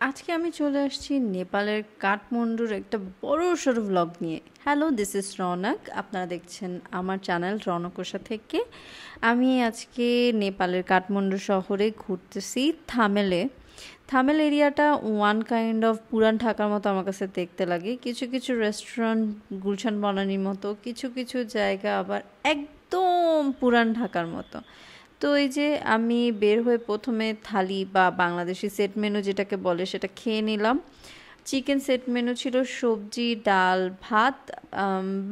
আজকে আমি চলে আসছি নেপালের কাঠমান্ডুর একটা বড়সড় ভ্লগ নিয়ে। Hello, this is Raunak. আপনারা দেখছেন আমার চ্যানেল রৌনকোষা থেকে। আমি আজকে নেপালের কাঠমান্ডু শহরে ঘুরতেছি থামেলে। থামেল এরিয়াটা ওয়ান কাইন্ড অফ পুরান ঢাকার মতো আমার কাছে দেখতে লাগে। কিছু কিছু রেস্টুরেন্ট গুলশান বনানীর মতো, কিছু কিছু জায়গা আবার একদম পুরান ঢাকার মতো। তো এই যে আমি বের হয়ে প্রথমে থালি বা বাংলাদেশি সেট মেনু যেটাকে বলে সেটা খেয়ে নিলাম। চিকেন সেট মেনু ছিল, সবজি, ডাল, ভাত,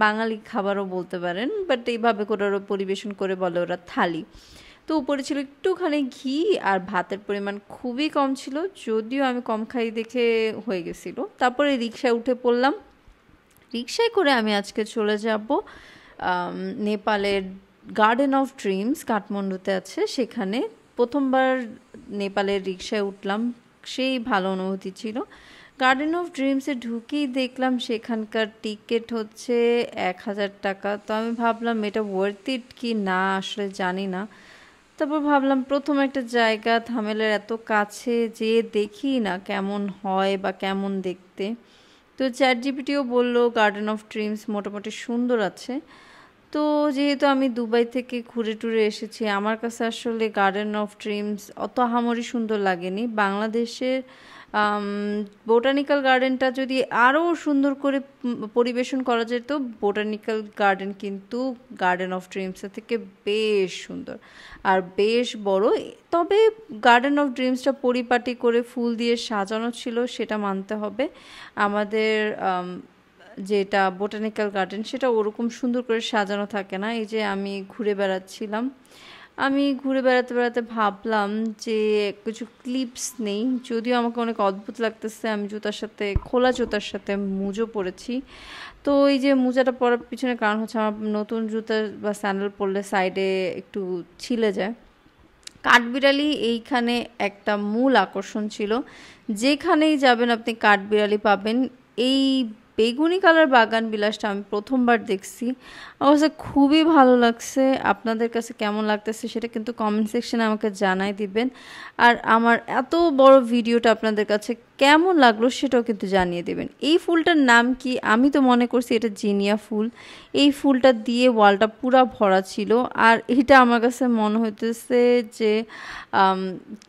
বাঙালি খাবারও বলতে পারেন, বাট এইভাবে করে ওরা পরিবেশন করে বলে ওরা থালি। তো উপরে ছিল একটুখানি ঘি আর ভাতের পরিমাণ খুবই কম ছিল, যদিও আমি কম খাই দেখে হয়ে গেছিলো। তারপরে রিক্সায় উঠে পড়লাম। রিক্সায় করে আমি আজকে চলে যাব নেপালের গার্ডেন অফ ড্রিমস কাঠমান্ডুতে আছে, সেখানে প্রথমবার নেপালের রিক্সায় উঠলাম, সেই ভালো অনুভূতি ছিল। গার্ডেন অফ ড্রিমসে ঢুকেই দেখলাম সেখানকার টিকিট হচ্ছে 1000 টাকা। তো আমি ভাবলাম এটা ওয়ার্থ ইট কি না আসলে জানি না। তারপর ভাবলাম প্রথম একটা জায়গা, থামেলের এত কাছে, যে দেখি না কেমন হয় বা কেমন দেখতে। তো চ্যাট জিপিটিও বললো গার্ডেন অফ ড্রিমস মোটামুটি সুন্দর আছে। তো যেহেতু আমি দুবাই থেকে ঘুরে টুরে এসেছি, আমার কাছে আসলে গার্ডেন অফ ড্রিমস অত আহামরি সুন্দর লাগেনি। বাংলাদেশের বোটানিক্যাল গার্ডেনটা যদি আরও সুন্দর করে পরিবেশন করা যেত, বোটানিক্যাল গার্ডেন কিন্তু গার্ডেন অফ ড্রিমসের থেকে বেশ সুন্দর আর বেশ বড়। তবে গার্ডেন অফ ড্রিমসটা পরিপাটি করে ফুল দিয়ে সাজানো ছিল, সেটা মানতে হবে। আমাদের যেটা বোটানিক্যাল গার্ডেন সেটা ওরকম সুন্দর করে সাজানো থাকে না। এই যে আমি ঘুরে বেড়াচ্ছিলাম, আমি ঘুরে বেড়াতে বেড়াতে ভাবলাম যে কিছু ক্লিপস নেই, যদিও আমাকে অনেক অদ্ভুত লাগতেছে। আমি জুতার সাথে, খোলা জুতার সাথে মুজো পরেছি। তো এই যে মোজাটা পরার পিছনে কারণ হচ্ছে আমার নতুন জুতা বা স্যান্ডেল পরলে সাইডে একটু ছিলে যায়। কাঠবিড়ালি এইখানে একটা মূল আকর্ষণ ছিল, যেখানেই যাবেন আপনি কাঠবিড়ালি পাবেন। এই বেগুনি কালার বাগান বিলাসটা আমি প্রথমবার দেখছি, আমার কাছে খুবই ভালো লাগছে। আপনাদের কাছে কেমন লাগতেছে সেটা কিন্তু কমেন্ট সেকশনে আমাকে জানাই দিবেন। আর আমার এত বড় ভিডিওটা আপনাদের কাছে কেমন লাগলো সেটাও কিন্তু জানিয়ে দেবেন। এই ফুলটার নাম কি? আমি তো মনে করছি এটা জিনিয়া ফুল। এই ফুলটা দিয়ে ওয়ালটা পুরা ভরা ছিল, আর এটা আমার কাছে মনে হইতেছে যে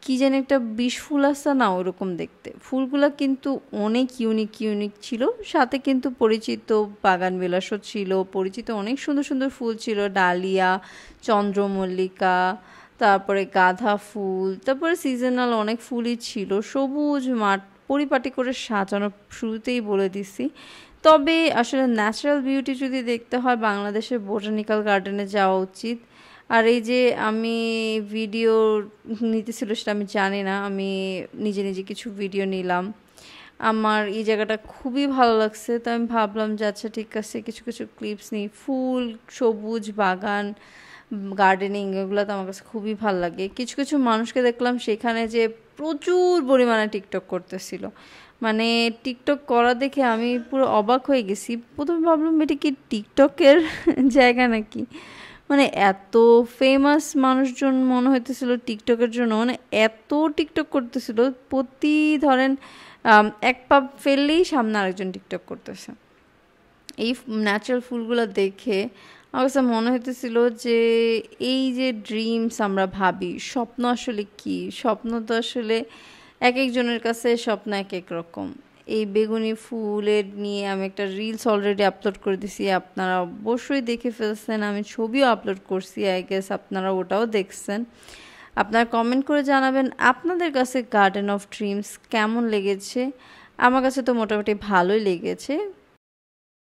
কি যেন একটা বিষ ফুল আছে না, ওরকম দেখতে। ফুলগুলো কিন্তু অনেক ইউনিক ইউনিক ছিল, সাথে কিন্তু পরিচিত বাগান বিলাসও ছিল, পরিচিত অনেক সুন্দর সুন্দর ফুল ছিল, ডালিয়া, চন্দ্রমল্লিকা, তারপরে গাঁদা ফুল, তারপরে সিজনাল অনেক ফুলই ছিল। সবুজ মাঠ পরিপাটি করে সাজানো, শুরুতেই বলে দিছি। তবে আসলে ন্যাচারাল বিউটি যদি দেখতে হয়, বাংলাদেশের বোটানিক্যাল গার্ডেনে যাওয়া উচিত। আর এই যে আমি ভিডিও নিতেছিল সেটা আমি জানি না, আমি নিজে নিজে কিছু ভিডিও নিলাম। আমার এই জায়গাটা খুবই ভালো লাগছে, তো আমি ভাবলাম যে আচ্ছা ঠিক আছে, কিছু কিছু ক্লিপস নিই। ফুল, সবুজ বাগান, গার্ডেনিং, এগুলো তো আমার কাছে খুবই ভালো লাগে। কিছু কিছু মানুষকে দেখলাম সেখানে যে প্রচুর পরিমাণে টিকটক করতেছিল, মানে টিকটক করা দেখে আমি পুরো অবাক হয়ে গেছি। প্রথমে ভাবলাম এটা কি টিকটকের জায়গা নাকি, মানে এত ফেমাস মানুষজন মনে হইতেছিল টিকটকের জন্য, মানে এত টিকটক করতেছিল। প্রতি ধরেন এক পা ফেললেই সামনে আরেকজন টিকটক করতেছে। এই ন্যাচারাল ফুলগুলো দেখে আমার কাছে মনে হইতেছিল যে এই যে ড্রিমস আমরা ভাবি, স্বপ্ন আসলে কি? স্বপ্ন তো আসলে এক একজনের কাছে স্বপ্ন এক এক রকম। এই বেগুনি ফুলের নিয়ে আমি একটা রিলস অলরেডি আপলোড করে দিছি, আপনারা অবশ্যই দেখে ফেলছেন। আমি ছবিও আপলোড করছি, আই গেস আপনারা ওটাও দেখছেন। আপনারা কমেন্ট করে জানাবেন আপনাদের কাছে গার্ডেন অফ ড্রিমস কেমন লেগেছে। আমার কাছে তো মোটামুটি ভালোই লেগেছে।